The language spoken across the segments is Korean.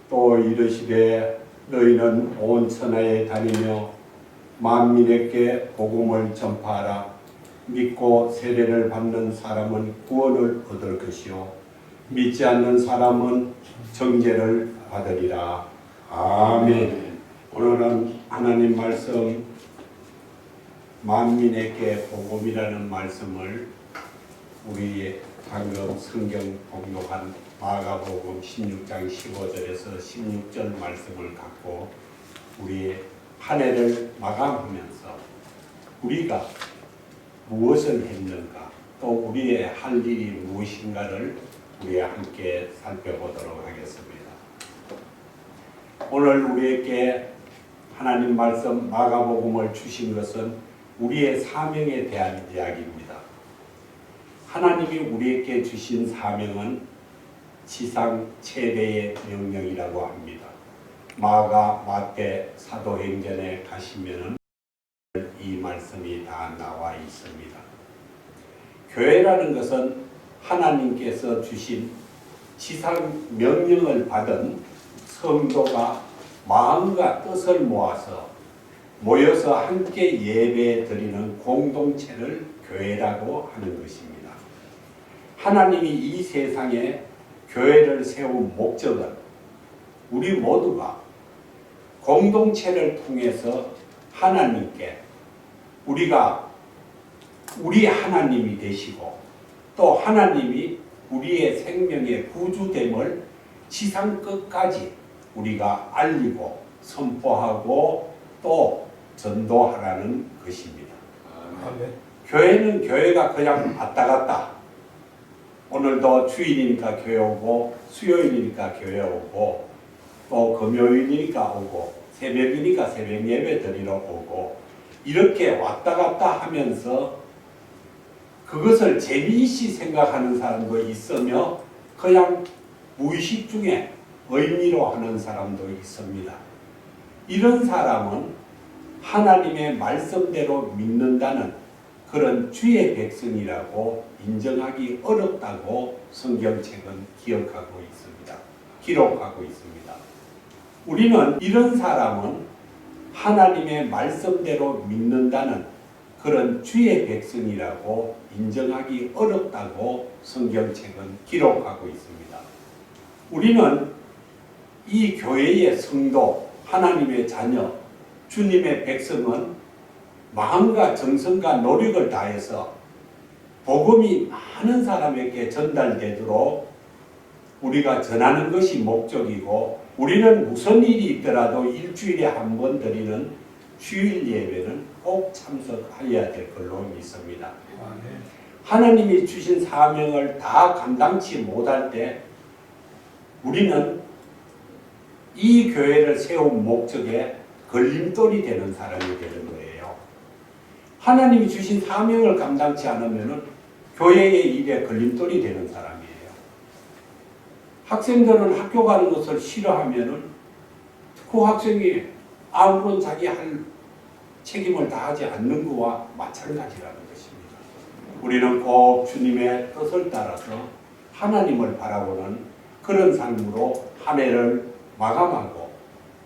또 이르시되 너희는 온 천하에 다니며 만민에게 복음을 전파하라. 믿고 세례를 받는 사람은 구원을 얻을 것이요 믿지 않는 사람은 정죄를 받으리라. 아멘. 오늘은 하나님 말씀 만민에게 복음이라는 말씀을 우리 방금 성경 봉독한 마가복음 16장 15절에서 16절 말씀을 갖고 우리의 한 해를 마감하면서 우리가 무엇을 했는가 또 우리의 할 일이 무엇인가를 우리 함께 살펴보도록 하겠습니다. 오늘 우리에게 하나님 말씀 마가복음을 주신 것은 우리의 사명에 대한 이야기입니다. 하나님이 우리에게 주신 사명은 지상 최대의 명령이라고 합니다. 마가, 마태, 사도행전에 가시면은 이 말씀이 다 나와 있습니다. 교회라는 것은 하나님께서 주신 지상 명령을 받은 성도가 마음과 뜻을 모아서 모여서 함께 예배 드리는 공동체를 교회라고 하는 것입니다. 하나님이 이 세상에 교회를 세운 목적은 우리 모두가 공동체를 통해서 하나님께 우리가 우리 하나님이 되시고 또 하나님이 우리의 생명의 구주됨을 지상 끝까지 우리가 알리고 선포하고 또 전도하라는 것입니다. 아멘. 교회는 교회가 그냥 왔다 갔다 오늘도 주일이니까 교회 오고 수요일이니까 교회 오고 또 금요일이니까 오고 새벽이니까 새벽 예배 드리러 오고 이렇게 왔다 갔다 하면서 그것을 재미있이 생각하는 사람도 있으며 그냥 무의식 중에 의미로 하는 사람도 있습니다. 이런 사람은 하나님의 말씀대로 믿는다는 그런 주의 백성이라고 인정하기 어렵다고 성경책은 기록하고 있습니다. 우리는 이런 사람은 하나님의 말씀대로 믿는다는 그런 주의 백성이라고 인정하기 어렵다고 성경책은 기록하고 있습니다. 우리는 이 교회의 성도, 하나님의 자녀, 주님의 백성은 마음과 정성과 노력을 다해서 복음이 많은 사람에게 전달되도록 우리가 전하는 것이 목적이고 우리는 무슨 일이 있더라도 일주일에 한 번 드리는 주일 예배는 꼭 참석해야 될 걸로 믿습니다. 하나님이 주신 사명을 다 감당치 못할 때 우리는 이 교회를 세운 목적에 걸림돌이 되는 사람이 되는 거예요. 하나님이 주신 사명을 감당치 않으면 교회의 일에 걸림돌이 되는 사람이에요. 학생들은 학교 가는 것을 싫어하면 그 학생이 아무런 자기 할 책임을 다하지 않는 것과 마찬가지라는 것입니다. 우리는 꼭 주님의 뜻을 따라서 하나님을 바라보는 그런 삶으로 한 해를 마감하고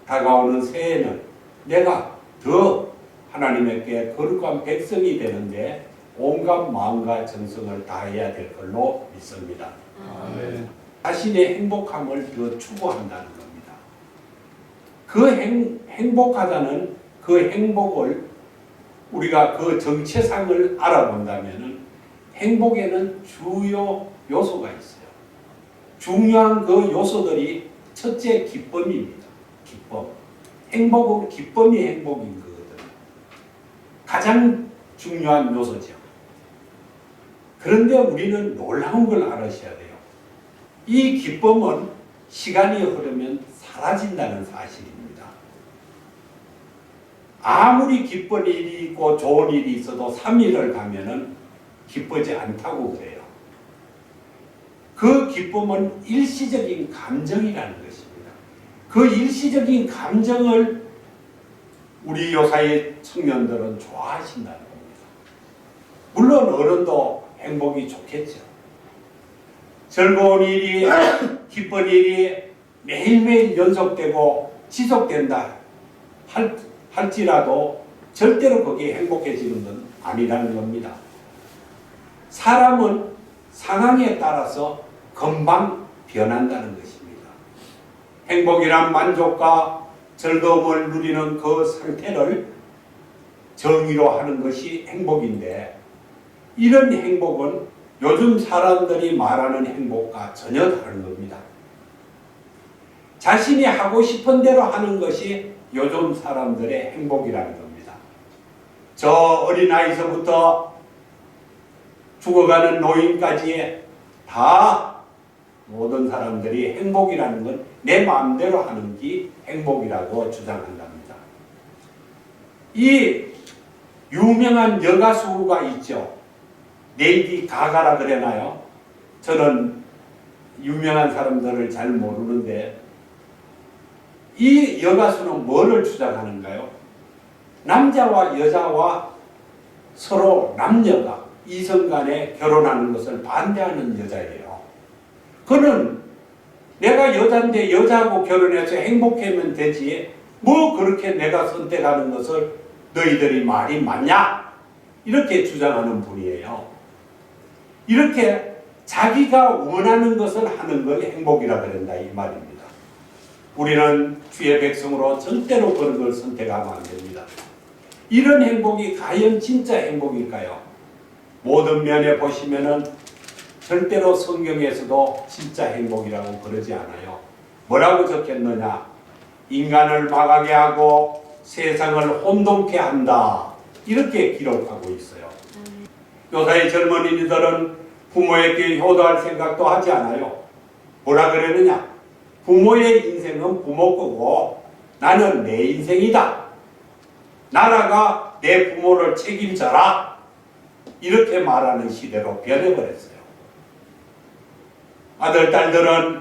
다가오는 새해는 내가 더 하나님께 거룩한 백성이 되는데 온갖 마음과 정성을 다해야 될 걸로 믿습니다. 아멘. 자신의 행복함을 더 추구한다는 겁니다. 그 행복하다는 그 행복을 우리가 그 정체상을 알아본다면 행복에는 주요 요소가 있어요. 중요한 그 요소들이 첫째 기쁨입니다. 기쁨. 행복은 기쁨이 행복인 거거든요. 가장 중요한 요소죠. 그런데 우리는 놀라운 걸 알으셔야 돼요. 이 기쁨은 시간이 흐르면 사라진다는 사실입니다. 아무리 기쁜 일이 있고 좋은 일이 있어도 3일을 가면은 기쁘지 않다고 그래요. 그 기쁨은 일시적인 감정이라는 것입니다. 그 일시적인 감정을 우리 요사의 청년들은 좋아하신다는 겁니다. 물론 어른도 행복이 좋겠죠. 즐거운 일이, 기쁜 일이 매일매일 연속되고 지속된다 할지라도 절대로 거기에 행복해지는 건 아니라는 겁니다. 사람은 상황에 따라서 금방 변한다는 것입니다. 행복이란 만족과 즐거움을 누리는 그 상태를 정의로 하는 것이 행복인데, 이런 행복은 요즘 사람들이 말하는 행복과 전혀 다른 겁니다. 자신이 하고 싶은 대로 하는 것이 요즘 사람들의 행복이라는 겁니다. 저 어린아이서부터 죽어가는 노인까지 다 모든 사람들이 행복이라는 건 내 마음대로 하는 게 행복이라고 주장한답니다. 이 유명한 여가수가 있죠. 레이디 가가라 그러나요? 저는 유명한 사람들을 잘 모르는데, 이 여가수는 뭐를 주장하는가요? 남자와 여자와 서로 남녀가 이성 간에 결혼하는 것을 반대하는 여자예요. 그는 내가 여자인데 여자하고 결혼해서 행복하면 되지, 뭐 그렇게 내가 선택하는 것을 너희들이 말이 맞냐? 이렇게 주장하는 분이에요. 이렇게 자기가 원하는 것을 하는 걸 행복이라 그런다 이 말입니다. 우리는 주의 백성으로 절대로 그런 걸 선택하면 안 됩니다. 이런 행복이 과연 진짜 행복일까요? 모든 면에 보시면은 절대로 성경에서도 진짜 행복이라고 그러지 않아요. 뭐라고 적혔느냐? 인간을 망하게 하고 세상을 혼돈케 한다. 이렇게 기록하고 있어요. 요사이 젊은이들은 부모에게 효도할 생각도 하지 않아요. 뭐라 그러느냐? 부모의 인생은 부모 거고 나는 내 인생이다. 나라가 내 부모를 책임져라. 이렇게 말하는 시대로 변해버렸어요. 아들, 딸들은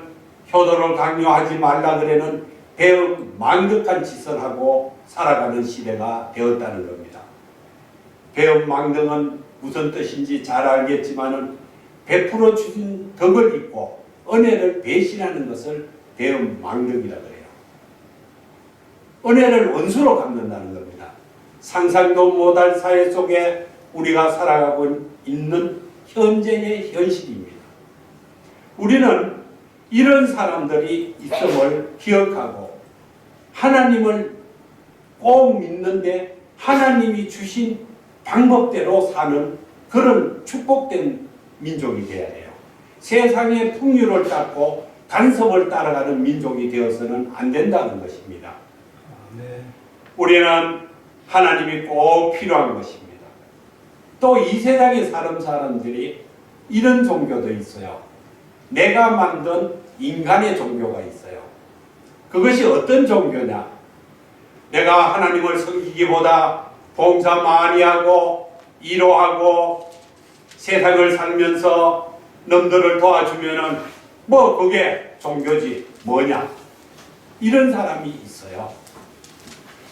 효도를 강요하지 말라 그래는 배음 망덕한 짓을 하고 살아가는 시대가 되었다는 겁니다. 배음 망덕은 무슨 뜻인지 잘 알겠지만은 베풀어 주신 덕을 잊고 은혜를 배신하는 것을 배음 망덕이라 그래요. 은혜를 원수로 갚는다는 겁니다. 상상도 못할 사회 속에 우리가 살아가고 있는 현재의 현실입니다. 우리는 이런 사람들이 있음을 기억하고 하나님을 꼭 믿는데 하나님이 주신 방법대로 사는 그런 축복된 민족이 되어야 해요. 세상의 풍류를 따고 간섭을 따라가는 민족이 되어서는 안 된다는 것입니다. 네. 우리는 하나님이 꼭 필요한 것입니다. 또 이 세상에 사는 사람들이 이런 종교도 있어요. 내가 만든 인간의 종교가 있어요. 그것이 어떤 종교냐? 내가 하나님을 섬기기보다 봉사 많이 하고 위로하고 세상을 살면서 남들을 도와주면은 뭐 그게 종교지 뭐냐? 이런 사람이 있어요.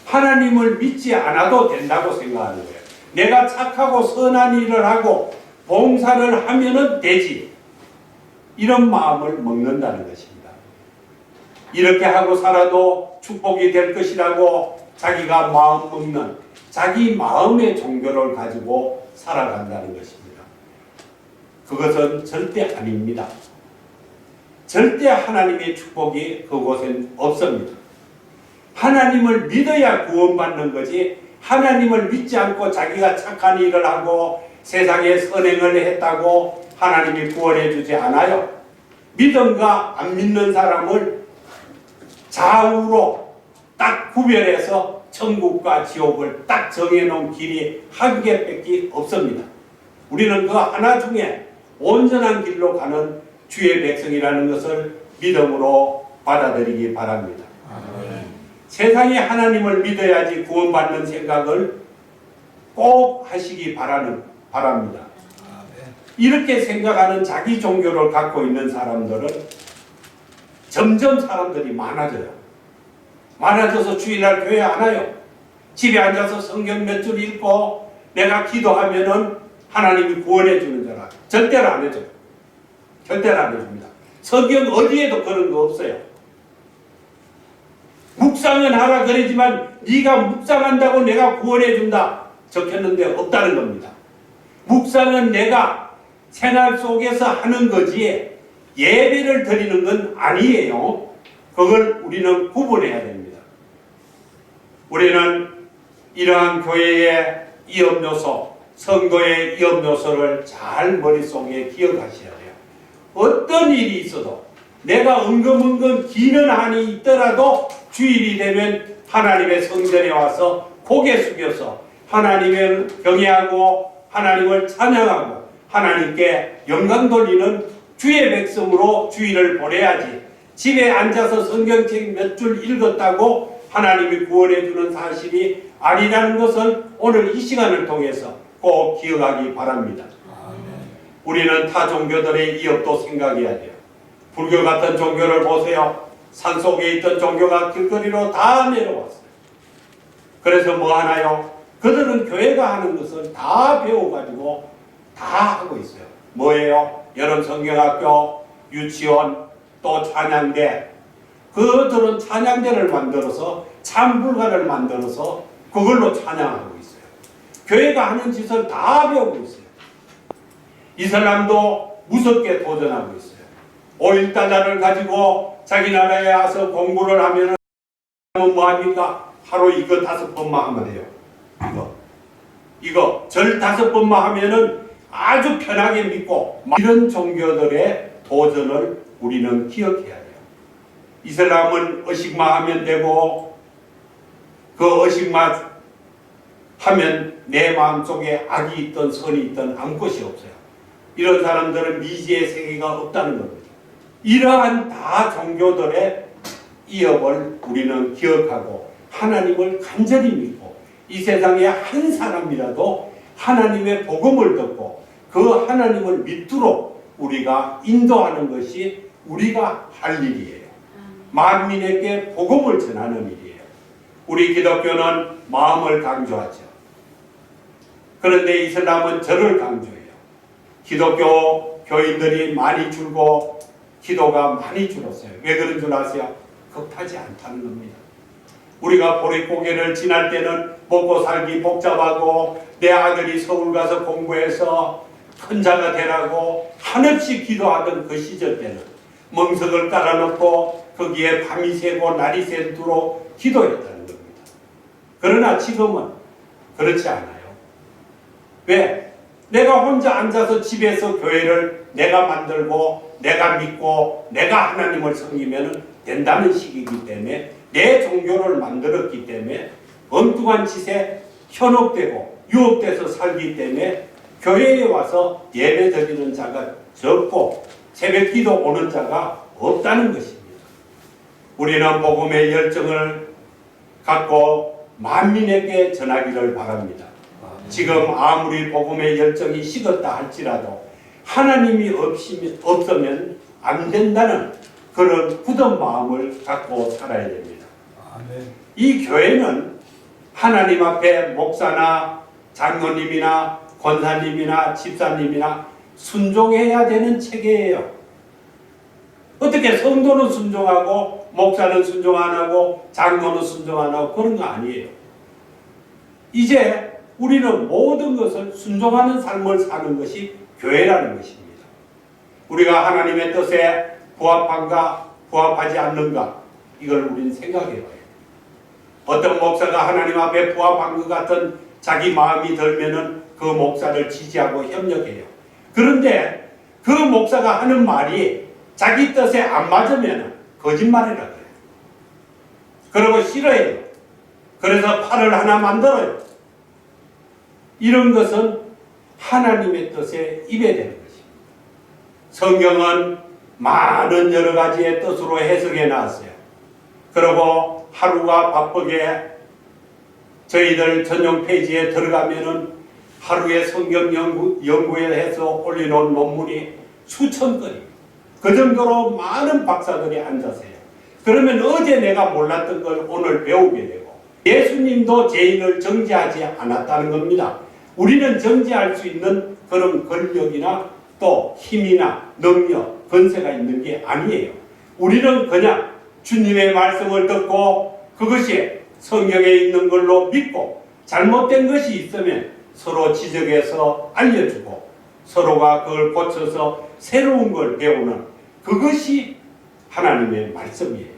하나님을 믿지 않아도 된다고 생각하는 거예요. 내가 착하고 선한 일을 하고 봉사를 하면은 되지. 이런 마음을 먹는다는 것입니다. 이렇게 하고 살아도 축복이 될 것이라고 자기가 마음 먹는 자기 마음의 종교를 가지고 살아간다는 것입니다. 그것은 절대 아닙니다. 절대 하나님의 축복이 그곳엔 없습니다. 하나님을 믿어야 구원받는 거지, 하나님을 믿지 않고 자기가 착한 일을 하고 세상에 선행을 했다고 하나님이 구원해 주지 않아요. 믿음과 안 믿는 사람을 좌우로 딱 구별해서 천국과 지옥을 딱 정해놓은 길이 한 개밖에 없습니다. 우리는 그 하나 중에 온전한 길로 가는 주의 백성이라는 것을 믿음으로 받아들이기 바랍니다. 세상에 하나님을 믿어야지 구원받는 생각을 꼭 하시기 바랍니다. 이렇게 생각하는 자기 종교를 갖고 있는 사람들은 점점 사람들이 많아져요. 많아져서 주일날 교회 안 와요. 집에 앉아서 성경 몇 줄 읽고 내가 기도하면은 하나님이 구원해 주는 줄 알아. 절대로 안 해줘요. 절대로 안 해줍니다. 성경 어디에도 그런 거 없어요. 묵상은 하라 그러지만 네가 묵상한다고 내가 구원해 준다 적혔는데 없다는 겁니다. 묵상은 내가 생활 속에서 하는 거지 예배를 드리는 건 아니에요. 그걸 우리는 구분해야 됩니다. 우리는 이러한 교회의 이업요소, 성도의 이업요소를 잘 머릿속에 기억하셔야 돼요. 어떤 일이 있어도 내가 은근은근 기는 한이 있더라도 주일이 되면 하나님의 성전에 와서 고개 숙여서 하나님을 경외하고 하나님을 찬양하고 하나님께 영광 돌리는 주의 백성으로 주일을 보내야지 집에 앉아서 성경책 몇 줄 읽었다고 하나님이 구원해 주는 사실이 아니라는 것을 오늘 이 시간을 통해서 꼭 기억하기 바랍니다. 우리는 타 종교들의 이업도 생각해야 돼요. 불교 같은 종교를 보세요. 산속에 있던 종교가 길거리로 다 내려왔어요. 그래서 뭐 하나요? 그들은 교회가 하는 것을 다 배워가지고 다 하고 있어요. 뭐예요? 여름 성경학교, 유치원, 또 찬양대. 그들은 찬양대를 만들어서 찬불가를 만들어서 그걸로 찬양하고 있어요. 교회가 하는 짓을 다 배우고 있어요. 이슬람도 무섭게 도전하고 있어요. 5.1달러를 가지고 자기 나라에 와서 공부를 하면 뭐합니까? 하루 이거 5번만 하면 돼요. 이거 절 5번만 하면은 아주 편하게 믿고 이런 종교들의 도전을 우리는 기억해야 돼요. 이슬람은 의식만 하면 되고 그 의식만 하면 내 마음속에 악이 있든 선이 있든 아무것이 없어요. 이런 사람들은 미지의 세계가 없다는 겁니다. 이러한 다 종교들의 이업을 우리는 기억하고 하나님을 간절히 믿고 이 세상에 한 사람이라도 하나님의 복음을 듣고 그 하나님을 믿도록 우리가 인도하는 것이 우리가 할 일이에요. 만민에게 복음을 전하는 일이에요. 우리 기독교는 마음을 강조하죠. 그런데 이슬람은 절을 강조해요. 기독교 교인들이 많이 줄고 기도가 많이 줄었어요. 왜 그런 줄 아세요? 급하지 않다는 겁니다. 우리가 보릿고개를 지날 때는 먹고 살기 복잡하고 내 아들이 서울 가서 공부해서 큰 자가 되라고 한없이 기도하던 그 시절 때는 멍석을 깔아놓고 거기에 밤이 새고 날이 새도록 기도했다는 겁니다. 그러나 지금은 그렇지 않아요. 왜? 내가 혼자 앉아서 집에서 교회를 내가 만들고 내가 믿고 내가 하나님을 섬기면 된다는 시기이기 때문에 내 종교를 만들었기 때문에 엉뚱한 짓에 현혹되고 유혹돼서 살기 때문에 교회에 와서 예배 드리는 자가 적고 새벽 기도 오는 자가 없다는 것입니다. 우리는 복음의 열정을 갖고 만민에게 전하기를 바랍니다. 지금 아무리 복음의 열정이 식었다 할지라도 하나님이 없으면 안 된다는 그런 굳은 마음을 갖고 살아야 됩니다. 이 교회는 하나님 앞에 목사나 장로님이나 권사님이나 집사님이나 순종해야 되는 체계예요. 어떻게 성도는 순종하고 목사는 순종 안 하고 장로는 순종 안 하고 그런 거 아니에요. 이제 우리는 모든 것을 순종하는 삶을 사는 것이 교회라는 것입니다. 우리가 하나님의 뜻에 부합한가 부합하지 않는가 이걸 우리는 생각해 봐요. 어떤 목사가 하나님 앞에 부합한 것 같은 자기 마음이 들면은 그 목사를 지지하고 협력해요. 그런데 그 목사가 하는 말이 자기 뜻에 안 맞으면 거짓말이라 그래요. 그러고 싫어해요. 그래서 팔을 하나 만들어요. 이런 것은 하나님의 뜻에 입에되는 것입니다. 성경은 많은 여러 가지의 뜻으로 해석해 놨어요. 그리고 하루가 바쁘게 저희들 전용 페이지에 들어가면은 하루에 성경 연구에 해서 올려놓은 논문이 수천 건이 그 정도로 많은 박사들이 앉아서 해요. 그러면 어제 내가 몰랐던 걸 오늘 배우게 되고 예수님도 죄인을 정죄하지 않았다는 겁니다. 우리는 정죄할 수 있는 그런 권력이나 또 힘이나 능력, 권세가 있는 게 아니에요. 우리는 그냥 주님의 말씀을 듣고 그것이 성경에 있는 걸로 믿고 잘못된 것이 있으면 서로 지적해서 알려주고 서로가 그걸 고쳐서 새로운 걸 배우는 그것이 하나님의 말씀이에요.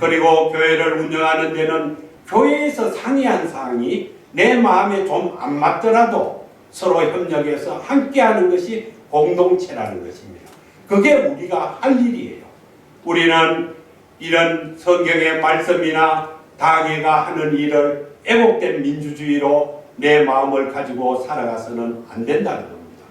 그리고 교회를 운영하는 데는 교회에서 상의한 사항이 내 마음에 좀 안 맞더라도 서로 협력해서 함께하는 것이 공동체라는 것입니다. 그게 우리가 할 일이에요. 우리는 이런 성경의 말씀이나 당회가 하는 일을 애국된 민주주의로 내 마음을 가지고 살아가서는 안 된다는 겁니다.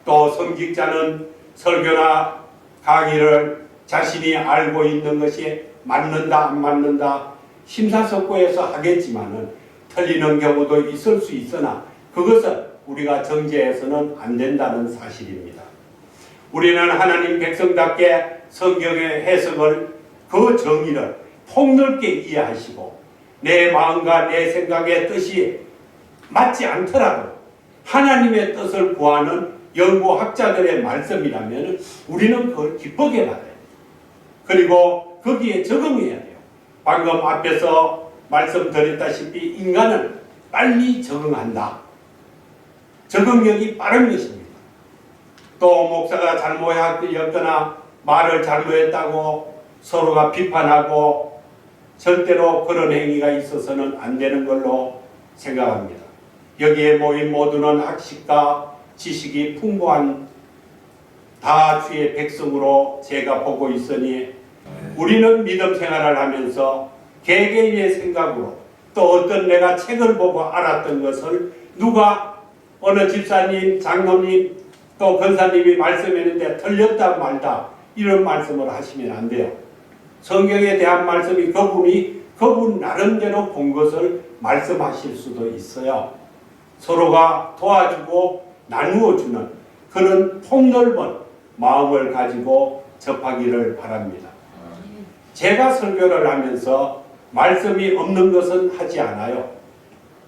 또 성직자는 설교나 강의를 자신이 알고 있는 것이 맞는다 안 맞는다 심사숙고해서 하겠지만은 틀리는 경우도 있을 수 있으나 그것은 우리가 정죄해서는 안 된다는 사실입니다. 우리는 하나님 백성답게 성경의 해석을 그 정의를 폭넓게 이해하시고 내 마음과 내 생각의 뜻이 맞지 않더라도 하나님의 뜻을 구하는 연구학자들의 말씀이라면 우리는 그걸 기쁘게 받아야 돼요. 그리고 거기에 적응해야 돼요. 방금 앞에서 말씀드렸다시피 인간은 빨리 적응한다. 적응력이 빠른 것입니다. 또 목사가 잘못했거나 말을 잘못했다고 서로가 비판하고 절대로 그런 행위가 있어서는 안 되는 걸로 생각합니다. 여기에 모인 모두는 학식과 지식이 풍부한 다 주의 백성으로 제가 보고 있으니 우리는 믿음 생활을 하면서 개개인의 생각으로 또 어떤 내가 책을 보고 알았던 것을 누가 어느 집사님, 장로님 또 권사님이 말씀했는데 틀렸다 말다 이런 말씀을 하시면 안 돼요. 성경에 대한 말씀이 그분 나름대로 본 것을 말씀하실 수도 있어요. 서로가 도와주고 나누어주는 그런 폭넓은 마음을 가지고 접하기를 바랍니다. 제가 설교를 하면서 말씀이 없는 것은 하지 않아요.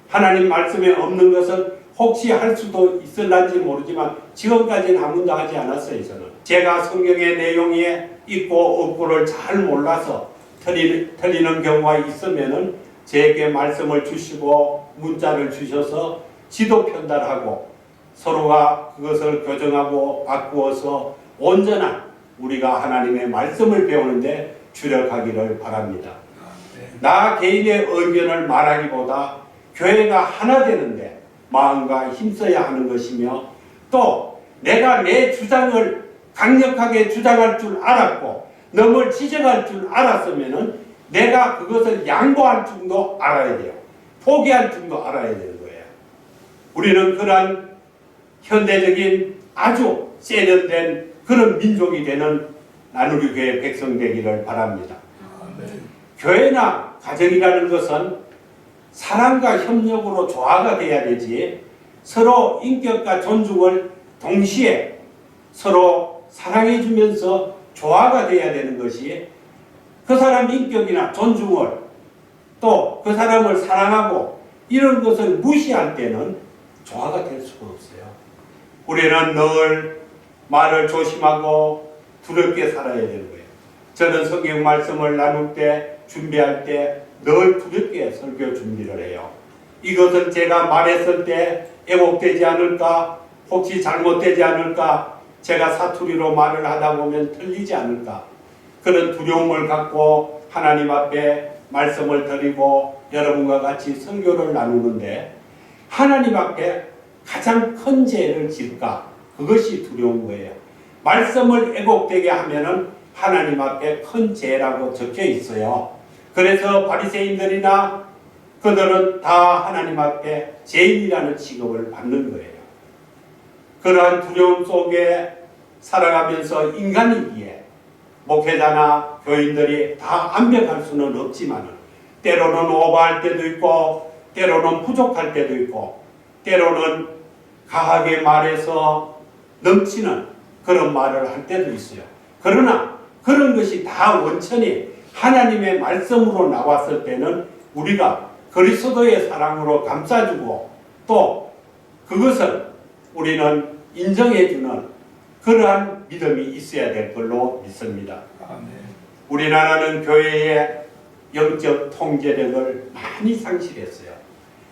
하나님 말씀에 없는 것은 혹시 할 수도 있을런지 모르지만 지금까지는 한 번도 하지 않았어요. 저는 제가 성경의 내용에 있고 없고를 잘 몰라서 틀리는 경우가 있으면은 제게 말씀을 주시고 문자를 주셔서 지도 편달하고 서로가 그것을 교정하고 바꾸어서 온전한 우리가 하나님의 말씀을 배우는데 주력하기를 바랍니다. 나 개인의 의견을 말하기보다 교회가 하나 되는데 마음과 힘써야 하는 것이며 또 내가 내 주장을 강력하게 주장할 줄 알았고 너를 지적할 줄 알았으면은 내가 그것을 양보할 줄도 알아야 돼요. 포기할 줄도 알아야 되는 거예요. 우리는 그러한 현대적인 아주 세련된 그런 민족이 되는 나누리 교회 백성 되기를 바랍니다. 교회나 가정이라는 것은 사랑과 협력으로 조화가 돼야 되지 서로 인격과 존중을 동시에 서로 사랑해 주면서 조화가 돼야 되는 것이 그 사람 인격이나 존중을 또 그 사람을 사랑하고 이런 것을 무시할 때는 조화가 될 수가 없어요. 우리는 늘 말을 조심하고 두렵게 살아야 되는 거예요. 저는 성경 말씀을 나눌 때 준비할 때 늘 두렵게 설교 준비를 해요. 이것을 제가 말했을 때 애곡되지 않을까 혹시 잘못되지 않을까 제가 사투리로 말을 하다 보면 틀리지 않을까 그런 두려움을 갖고 하나님 앞에 말씀을 드리고 여러분과 같이 설교를 나누는데 하나님 앞에 가장 큰 죄를 질까 그것이 두려운 거예요. 말씀을 애곡되게 하면은 하나님 앞에 큰 죄라고 적혀 있어요. 그래서 바리새인들이나 그들은 다 하나님 앞에 죄인이라는 취급을 받는 거예요. 그러한 두려움 속에 살아가면서 인간이기에 목회자나 교인들이 다 완벽할 수는 없지만 때로는 오버할 때도 있고 때로는 부족할 때도 있고 때로는 강하게 말해서 넘치는 그런 말을 할 때도 있어요. 그러나 그런 것이 다 원천이 하나님의 말씀으로 나왔을 때는 우리가 그리스도의 사랑으로 감싸주고 또 그것을 우리는 인정해주는 그러한 믿음이 있어야 될 걸로 믿습니다. 우리나라는 교회에 영적 통제력을 많이 상실했어요.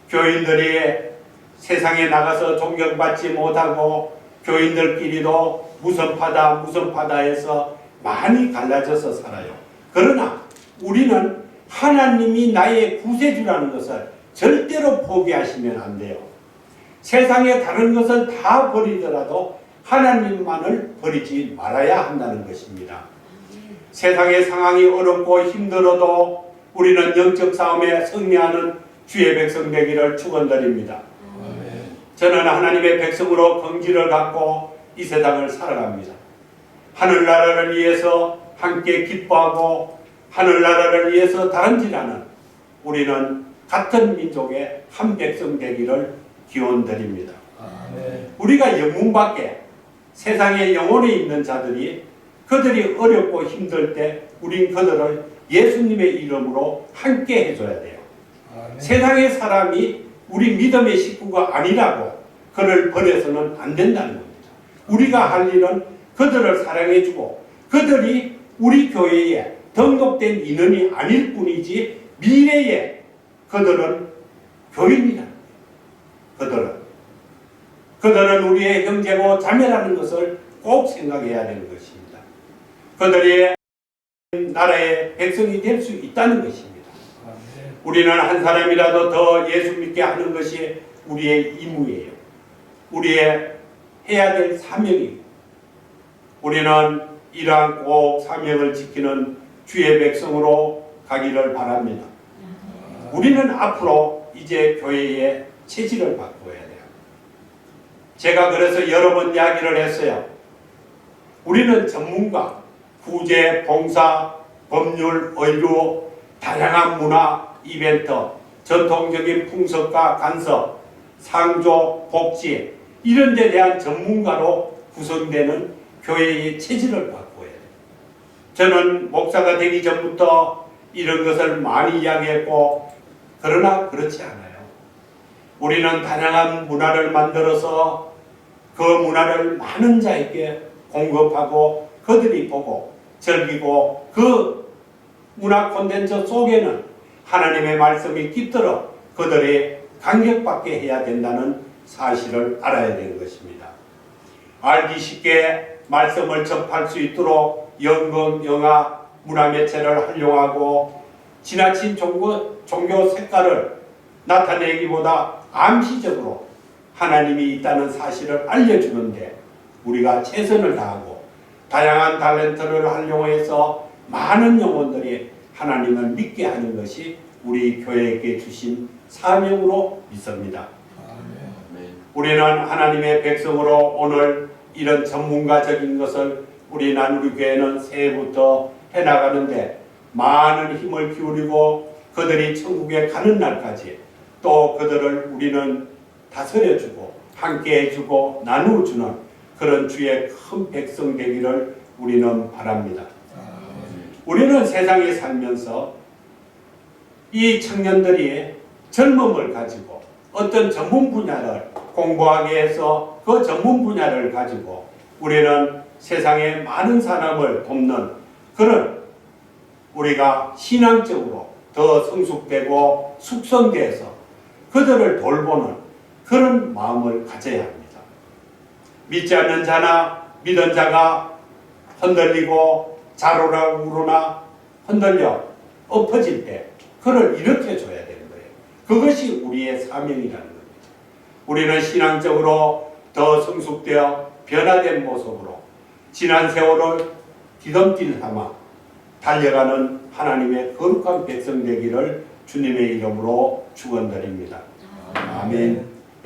교인들이 세상에 나가서 존경받지 못하고 교인들끼리도 무선파다 해서 많이 갈라져서 살아요. 그러나 우리는 하나님이 나의 구세주라는 것을 절대로 포기하시면 안 돼요. 세상의 다른 것을 다 버리더라도 하나님만을 버리지 말아야 한다는 것입니다. 세상의 상황이 어렵고 힘들어도 우리는 영적 싸움에 승리하는 주의 백성 되기를 축원드립니다. 저는 하나님의 백성으로 긍지를 갖고 이 세상을 살아갑니다. 하늘나라를 위해서 함께 기뻐하고 하늘나라를 위해서 다름질하는 우리는 같은 민족의 한 백성 되기를 기원드립니다. 우리가 영문 밖에 세상에 영혼에 있는 자들이 그들이 어렵고 힘들 때 우린 그들을 예수님의 이름으로 함께 해줘야 돼요. 세상의 사람이 우리 믿음의 식구가 아니라고 그를 버려서는 안 된다는 겁니다. 우리가 할 일은 그들을 사랑해주고 그들이 우리 교회에 등록된 인원이 아닐 뿐이지 미래에 그들은 교인이다. 그들은 우리의 형제고 자매라는 것을 꼭 생각해야 되는 것입니다. 그들이 나라의 백성이 될 수 있다는 것입니다. 우리는 한 사람이라도 더 예수 믿게 하는 것이 우리의 임무예요. 우리의 해야 될 사명이에요. 우리는 이러한 꼭 사명을 지키는 주의 백성으로 가기를 바랍니다. 우리는 앞으로 이제 교회의 체질을 바꿔야 돼요. 제가 그래서 여러 번 이야기를 했어요. 우리는 전문가, 구제, 봉사, 법률, 의료, 다양한 문화, 이벤트, 전통적인 풍습과 간섭, 상조, 복지 이런 데 대한 전문가로 구성되는 교회의 체질을 바꿔야 돼요. 저는 목사가 되기 전부터 이런 것을 많이 이야기했고 그러나 그렇지 않아요. 우리는 다양한 문화를 만들어서 그 문화를 많은 자에게 공급하고 그들이 보고 즐기고 그 문화 콘텐츠 속에는 하나님의 말씀이 깃들어 그들이 감격받게 해야 된다는 사실을 알아야 되는 것입니다. 알기 쉽게 말씀을 접할 수 있도록 연극, 영화, 문화 매체를 활용하고 지나친 종교 색깔을 나타내기보다 암시적으로 하나님이 있다는 사실을 알려주는데 우리가 최선을 다하고 다양한 탤런트를 활용해서 많은 영혼들이 하나님을 믿게 하는 것이 우리 교회에게 주신 사명으로 믿습니다. 우리는 하나님의 백성으로 오늘 이런 전문가적인 것을 우리 나누리 교회는 새해부터 해나가는데 많은 힘을 기울이고 그들이 천국에 가는 날까지 또 그들을 우리는 다스려주고 함께 해주고 나누어주는 그런 주의 큰 백성 되기를 우리는 바랍니다. 우리는 세상에 살면서 이 청년들이 젊음을 가지고 어떤 전문 분야를 공부하게 해서 그 전문 분야를 가지고 우리는 세상의 많은 사람을 돕는 그런 우리가 신앙적으로 더 성숙되고 숙성돼서 그들을 돌보는 그런 마음을 가져야 합니다. 믿지 않는 자나 믿은 자가 흔들리고 자로라우로나 흔들려 엎어질 때 그를 일으켜 줘야 되는 거예요. 그것이 우리의 사명이라는 겁니다. 우리는 신앙적으로 더 성숙되어 변화된 모습으로 지난 세월을 뒤덮길 삼아 달려가는 하나님의 거룩한 백성 되기를 주님의 이름으로 축원드립니다. 아멘.